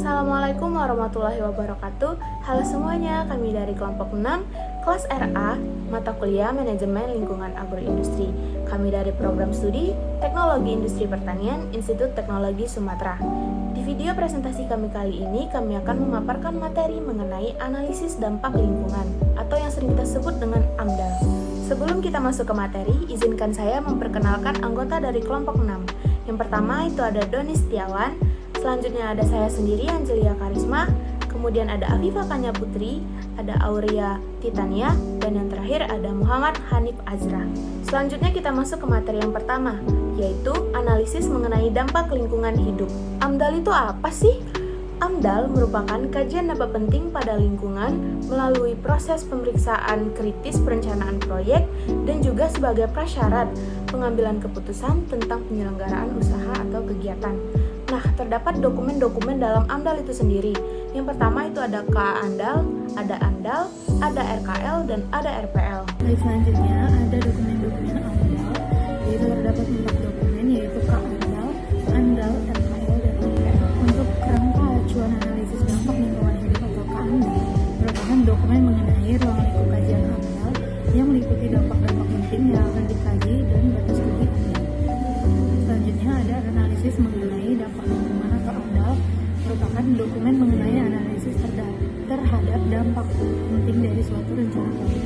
Assalamualaikum warahmatullahi wabarakatuh. Halo semuanya, kami dari kelompok 6 kelas RA mata kuliah Manajemen Lingkungan Agroindustri. Kami dari program studi Teknologi Industri Pertanian Institut Teknologi Sumatera. Di video presentasi kami kali ini, kami akan memaparkan materi mengenai analisis dampak lingkungan atau yang sering kita sebut dengan AMDAL. Sebelum kita masuk ke materi, izinkan saya memperkenalkan anggota dari kelompok 6. Yang pertama itu ada Doni Setiawan, selanjutnya ada saya sendiri Angelia Karisma, kemudian ada Afifah Kanya Putri, ada Aurea Titania, dan yang terakhir ada Muhammad Hanif Azra. Selanjutnya kita masuk ke materi yang pertama, yaitu analisis mengenai dampak lingkungan hidup. AMDAL itu apa sih? AMDAL merupakan kajian dampak penting pada lingkungan melalui proses pemeriksaan kritis perencanaan proyek dan juga sebagai prasyarat pengambilan keputusan tentang penyelenggaraan usaha atau kegiatan. Nah, terdapat dokumen-dokumen dalam AMDAL itu sendiri. Yang pertama itu ada KA-ANDAL, ada ANDAL, ada RKL, dan ada RPL. Baik, selanjutnya ada dokumen-dokumen AMDAL, yaitu terdapat 4 dokumen, yaitu KA-ANDAL, ANDAL, RKL, dan RPL. Untuk kerangka acuan analisis dampak lingkungan hidup atau KA-ANDAL merupakan dokumen mengenai ruang lingkup kajian AMDAL yang meliputi dampak-dampak penting yang akan dikaji dan batas studi AMDAL. Selanjutnya ada analisis mengenai dampak lingkungan atau AMDAL merupakan dokumen mengenai analisis terhadap dampak penting dari suatu rencana proyek.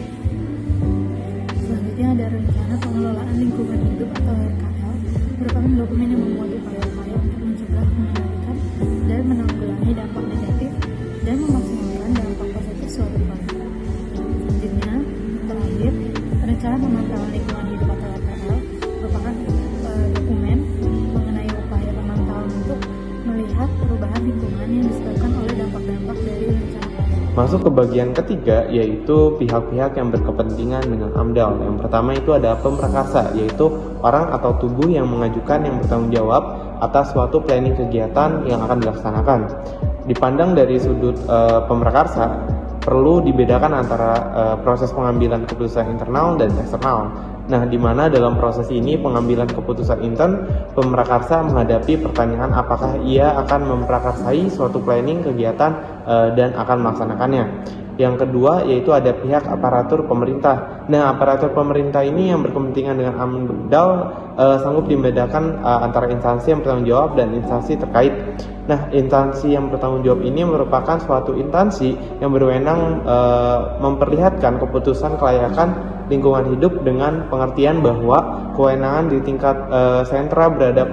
Selanjutnya ada rencana pengelolaan lingkungan hidup atau RKL merupakan dokumen yang memuat upaya-upaya untuk mencegah, mengendalikan, dan menanggulangi dampak negatif dan memaksimalkan dampak positif suatu proyek. Selanjutnya, terakhir, rencana pemantauan lingkungan hidup atau RPL merupakan dokumen mengenai upaya pemantauan untuk melihat perubahan lingkungan yang disebabkan oleh dampak-dampak dari rencana proyek. Masuk ke bagian ketiga, yaitu pihak-pihak yang berkepentingan dengan AMDAL. Yang pertama itu ada pemrakarsa, yaitu orang atau tubuh yang mengajukan yang bertanggung jawab atas suatu planning kegiatan yang akan dilaksanakan. Dipandang dari sudut pemrakarsa, perlu dibedakan antara proses pengambilan keputusan internal dan eksternal. Nah, di mana dalam proses ini pengambilan keputusan intern, pemrakarsa menghadapi pertanyaan apakah ia akan memprakarsai suatu planning kegiatan dan akan melaksanakannya. Yang kedua yaitu ada pihak aparatur pemerintah. Nah, aparatur pemerintah ini yang berkepentingan dengan AMDAL sanggup membedakan antara instansi yang bertanggung jawab dan instansi terkait. Nah, instansi yang bertanggung jawab ini merupakan suatu instansi yang berwenang memperlihatkan keputusan kelayakan lingkungan hidup dengan pengertian bahwa kewenangan di tingkat sentra berada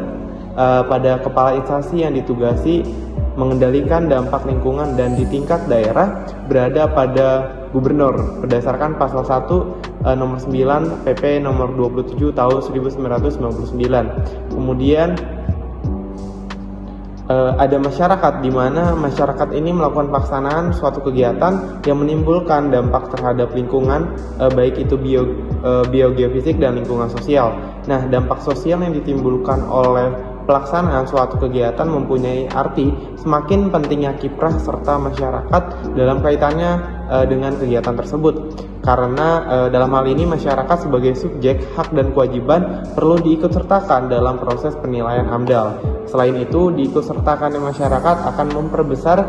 pada kepala instansi yang ditugasi mengendalikan dampak lingkungan, dan di tingkat daerah berada pada gubernur berdasarkan pasal 1 nomor 9 PP nomor 27 tahun 1999. Kemudian ada masyarakat, di mana masyarakat ini melakukan pelaksanaan suatu kegiatan yang menimbulkan dampak terhadap lingkungan, baik itu biogeofisik dan lingkungan sosial. Nah, dampak sosial yang ditimbulkan oleh pelaksanaan suatu kegiatan mempunyai arti semakin pentingnya kiprah serta masyarakat dalam kaitannya dengan kegiatan tersebut. Karena dalam hal ini masyarakat sebagai subjek hak dan kewajiban perlu diikutsertakan dalam proses penilaian AMDAL. Selain itu, diikutsertakannya masyarakat akan memperbesar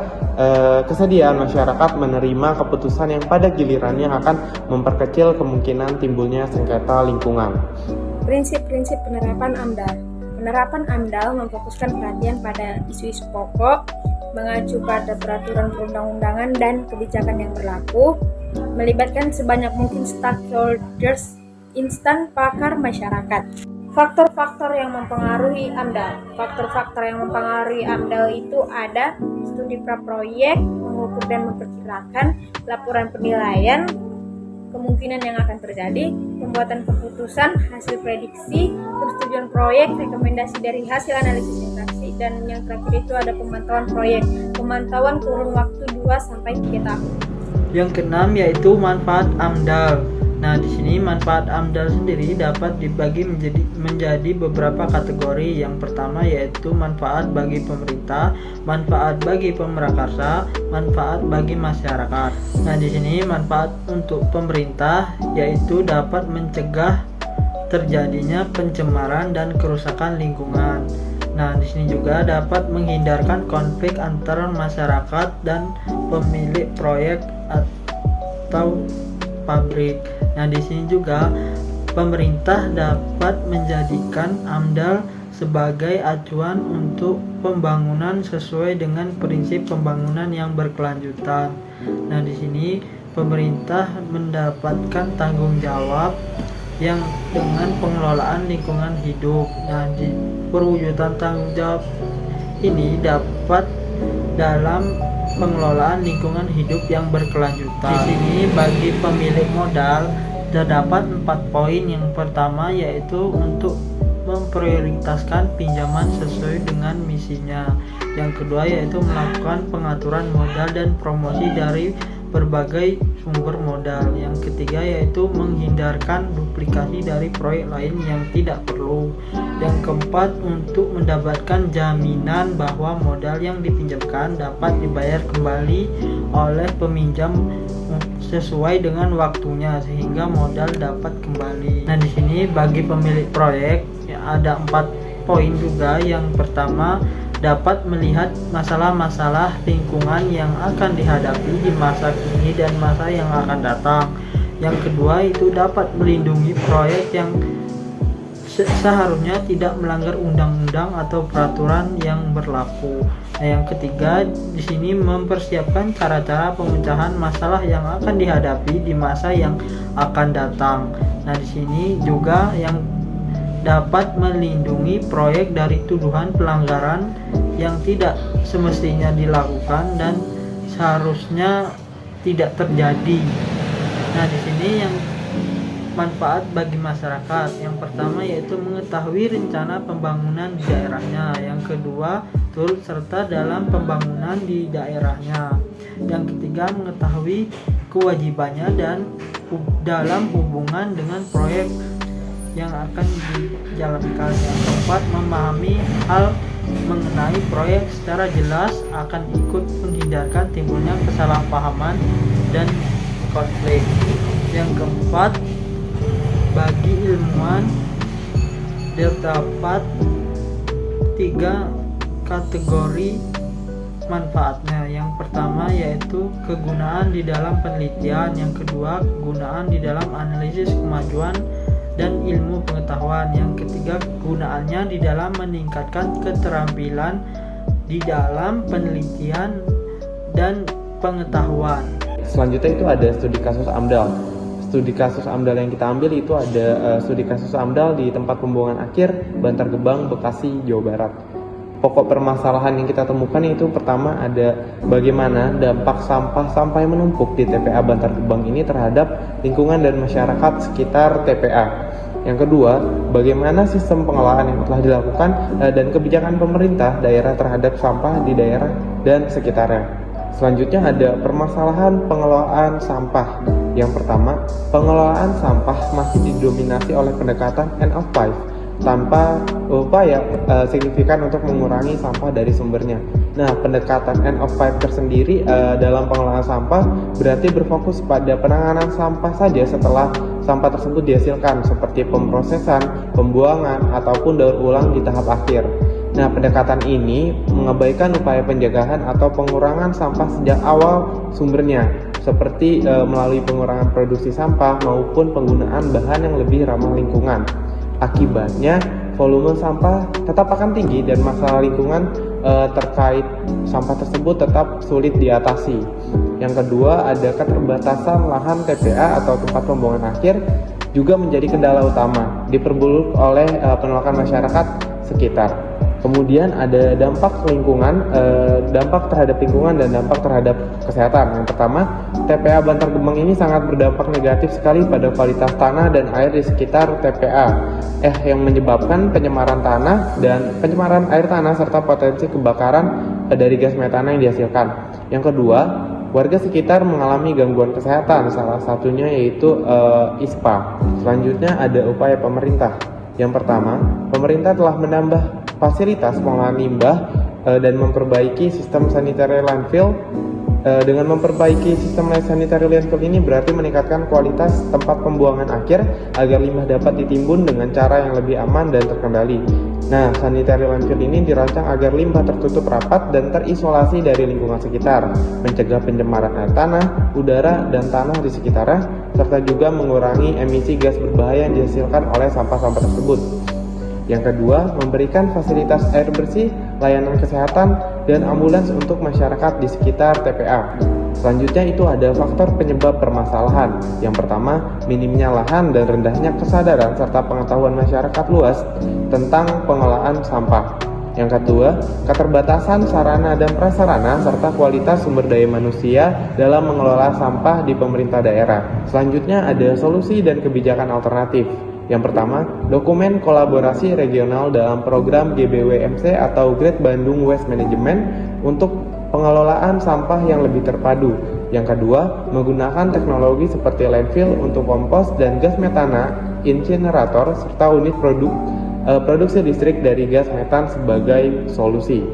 kesediaan masyarakat menerima keputusan yang pada gilirannya akan memperkecil kemungkinan timbulnya sengketa lingkungan. Prinsip-prinsip penerapan AMDAL. Penerapan AMDAL memfokuskan perhatian pada isu-isu pokok, mengacu pada peraturan perundang-undangan dan kebijakan yang berlaku, melibatkan sebanyak mungkin stakeholders, instan, pakar, masyarakat. Faktor-faktor yang mempengaruhi AMDAL. Faktor-faktor yang mempengaruhi AMDAL itu ada studi praproyek, mengukur dan memperkirakan, laporan penilaian, kemungkinan yang akan terjadi, pembuatan keputusan, hasil prediksi, persetujuan proyek, rekomendasi dari hasil analisis interaksi, dan yang terakhir itu ada pemantauan proyek. Pemantauan kurun waktu 2-3 tahun. Yang keenam yaitu manfaat AMDAL. Nah, di sini manfaat AMDAL sendiri dapat dibagi menjadi beberapa kategori. Yang pertama yaitu manfaat bagi pemerintah, manfaat bagi pemrakarsa, manfaat bagi masyarakat. Nah, di sini manfaat untuk pemerintah yaitu dapat mencegah terjadinya pencemaran dan kerusakan lingkungan. Nah, di sini juga dapat menghindarkan konflik antara masyarakat dan pemilik proyek atau pabrik. Nah, di sini juga pemerintah dapat menjadikan AMDAL sebagai acuan untuk pembangunan sesuai dengan prinsip pembangunan yang berkelanjutan. Nah, di sini pemerintah mendapatkan tanggung jawab yang dengan pengelolaan lingkungan hidup. Nah, di perwujudan tanggung jawab ini dapat dalam pengelolaan lingkungan hidup yang berkelanjutan. Di sini bagi pemilik modal terdapat 4 poin. Yang pertama yaitu untuk memprioritaskan pinjaman sesuai dengan misinya. Yang kedua yaitu melakukan pengaturan modal dan promosi dari berbagai sumber modal. Yang ketiga yaitu menghindarkan duplikasi dari proyek lain yang tidak perlu. Yang keempat untuk mendapatkan jaminan bahwa modal yang dipinjamkan dapat dibayar kembali oleh peminjam sesuai dengan waktunya sehingga modal dapat kembali. Nah, di sini bagi pemilik proyek ada 4 poin juga. Yang pertama dapat melihat masalah-masalah lingkungan yang akan dihadapi di masa kini dan masa yang akan datang. Yang kedua itu dapat melindungi proyek yang seharusnya tidak melanggar undang-undang atau peraturan yang berlaku. Nah, yang ketiga di sini mempersiapkan cara-cara pemecahan masalah yang akan dihadapi di masa yang akan datang. Nah, di sini juga yang dapat melindungi proyek dari tuduhan pelanggaran yang tidak semestinya dilakukan dan seharusnya tidak terjadi. Nah, di sini yang manfaat bagi masyarakat. Yang pertama yaitu mengetahui rencana pembangunan di daerahnya. Yang kedua, turut serta dalam pembangunan di daerahnya. Yang ketiga, mengetahui kewajibannya dan dalam hubungan dengan proyek yang akan dijalankan. Yang keempat, memahami hal mengenai proyek secara jelas akan ikut menghindarkan timbulnya kesalahpahaman dan konflik. Yang keempat, bagi ilmuwan terdapat 3 kategori manfaatnya. Yang pertama yaitu kegunaan di dalam penelitian, yang kedua kegunaan di dalam analisis kemajuan dan ilmu pengetahuan, yang ketiga kegunaannya di dalam meningkatkan keterampilan di dalam penelitian dan pengetahuan. Selanjutnya itu ada studi kasus AMDAL. Studi kasus AMDAL yang kita ambil itu ada studi kasus AMDAL di tempat pembuangan akhir Bantar Gebang, Bekasi, Jawa Barat. Pokok permasalahan yang kita temukan itu pertama ada bagaimana dampak sampah yang menumpuk di TPA Bantar Gebang ini terhadap lingkungan dan masyarakat sekitar TPA. Yang kedua, bagaimana sistem pengelolaan yang telah dilakukan dan kebijakan pemerintah daerah terhadap sampah di daerah dan sekitarnya. Selanjutnya ada permasalahan pengelolaan sampah. Yang pertama, pengelolaan sampah masih didominasi oleh pendekatan end of life tanpa upaya signifikan untuk mengurangi sampah dari sumbernya. Nah, pendekatan end of life tersendiri dalam pengelolaan sampah berarti berfokus pada penanganan sampah saja setelah sampah tersebut dihasilkan, seperti pemrosesan, pembuangan, ataupun daur ulang di tahap akhir. Nah, pendekatan ini mengabaikan upaya penjagaan atau pengurangan sampah sejak awal sumbernya, seperti melalui pengurangan produksi sampah maupun penggunaan bahan yang lebih ramah lingkungan. Akibatnya, volume sampah tetap akan tinggi dan masalah lingkungan terkait sampah tersebut tetap sulit diatasi. Yang kedua, ada keterbatasan lahan TPA atau tempat pembuangan akhir juga menjadi kendala utama, diperburuk oleh penolakan masyarakat sekitar. Kemudian ada dampak lingkungan, dampak terhadap lingkungan dan dampak terhadap kesehatan. Yang pertama, TPA Bantar Gebang ini sangat berdampak negatif sekali pada kualitas tanah dan air di sekitar TPA, yang menyebabkan pencemaran tanah dan pencemaran air tanah serta potensi kebakaran dari gas metana yang dihasilkan. Yang kedua, warga sekitar mengalami gangguan kesehatan, salah satunya yaitu ISPA. Selanjutnya ada upaya pemerintah. Yang pertama, pemerintah telah menambah fasilitas pengolahan limbah dan memperbaiki sistem sanitary landfill Dengan memperbaiki sistem sanitary landfill ini berarti meningkatkan kualitas tempat pembuangan akhir agar limbah dapat ditimbun dengan cara yang lebih aman dan terkendali. Nah, sanitary landfill ini dirancang agar limbah tertutup rapat dan terisolasi dari lingkungan sekitar, mencegah pencemaran air tanah, udara, dan tanah di sekitarnya, serta juga mengurangi emisi gas berbahaya yang dihasilkan oleh sampah-sampah tersebut. Yang kedua, memberikan fasilitas air bersih, layanan kesehatan, dan ambulans untuk masyarakat di sekitar TPA. Selanjutnya itu ada faktor penyebab permasalahan. Yang pertama, minimnya lahan dan rendahnya kesadaran serta pengetahuan masyarakat luas tentang pengelolaan sampah. Yang kedua, keterbatasan sarana dan prasarana serta kualitas sumber daya manusia dalam mengelola sampah di pemerintah daerah. Selanjutnya ada solusi dan kebijakan alternatif. Yang pertama, dokumen kolaborasi regional dalam program GBWMC atau Great Bandung Waste Management untuk pengelolaan sampah yang lebih terpadu. Yang kedua, menggunakan teknologi seperti landfill untuk kompos dan gas metana, insinerator, serta unit produksi listrik dari gas metan sebagai solusi.